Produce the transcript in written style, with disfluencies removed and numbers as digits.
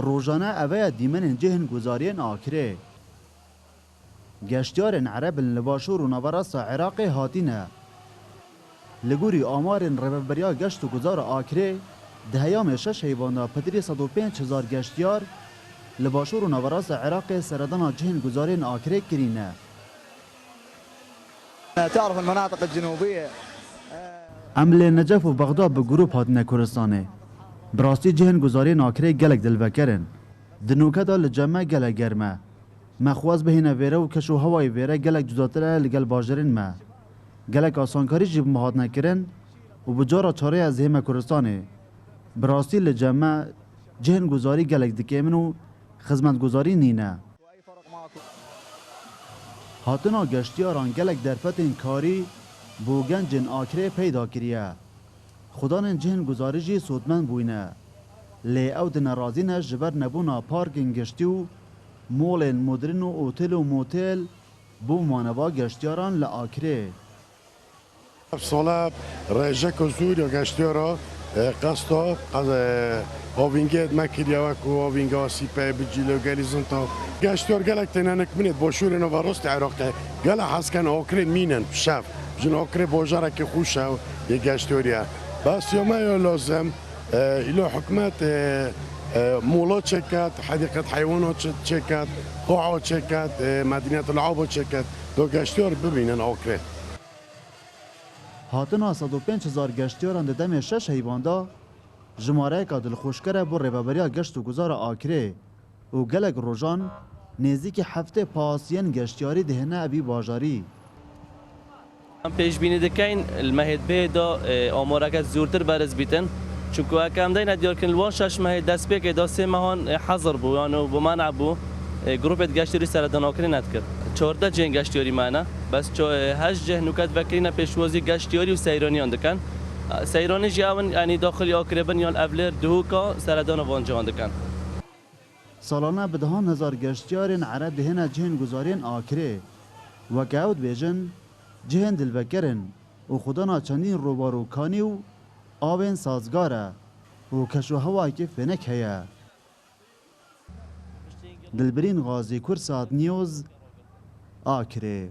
روزانه اوه دیمن جهن گزارین آکره گشتیارن عرب لباشور و نوراس عراق هاتینه لگوری آمارن رببریا گشت و گزار آکره دهیام شش حیوانا پتری 105,000 گشتیار لباشور و نوراس عراق سردان جهن گزارین آکره کرینه. تعرف المناطق الجنوبية عمل نجف و بغداد به گروپ هاتنه کردستانه براستی جهن گزارین آکره گلک دلوکرن دنوکه دا لجمع گلک گرمه مخواز بهینه ویره و کشو هوای ویره گلک جداتره لگل باجرین ما گلک آسانکاری جیب مهات نکرن و بجارا چاره از همه کردستانه براستی لجمع جهن گزاری گلک دکیمن و خدمت گزاری نینه هاتنا گشتیاران گلک درفتین کاری بو گنجن آکره پیدا کریه خدان جهن گزاری جی سودمن بوینه لی او دن رازینه جبر نبونا پارکین گشتی و مولن مدرن و اوتل و موتل بو مانوا گشتیاران لآکره سالا رجک و زور یا گشتیارا قصدا آوینگه مکریا و کو آوینگه سیپه بجیلو گلیزن تا گشتیار گلک تنانک منید باشور نو راست عراق گل حسکن آکره مینن شف جن آکره باجره که خوشه یه گشتیاریا بس یا ما لازم ایلو حکمت مولا چکت حدیقه حیوانات چکت قاعه چکت مدینه العابه چکت دو گشتیار ببینن آکره هاتنا 105,000 گشتیاران ده دم 6 حیواندا جماره که دلخوشکره بو ریبابریا گشت و گزار آکره و گلک روزان نزدیک هفته پاسین گشتیاری دهنه ابی باجاری پیش بینی دکین المهد بیدا آمارک زورتر برز بیتن چونکه اکم دین دیار کن الوان شش ماه دست به که دا 3 ماهان حضر بو یعنی بو منع بو گروپت گشتیاری سردان آکره ند کرد 14 جن گشتیاری معنا بس 8 جه نکات وکرینه پیشوازی گشتیاری و سیرانیان دکن سیرانی جیان یعنی داخلی آکره بن یان اولر دهوکا سردان وان جهان دکن سالانه به 10,000 گشتیارین عرب دهنه جهن گزارین آکره و گاود بیجن جهن دلوکرن و خدانا چندین روبارو کانی و آبین سازگاره و کشو هوا که فنک هیا دلبرین غازی کرسات نیوز آکره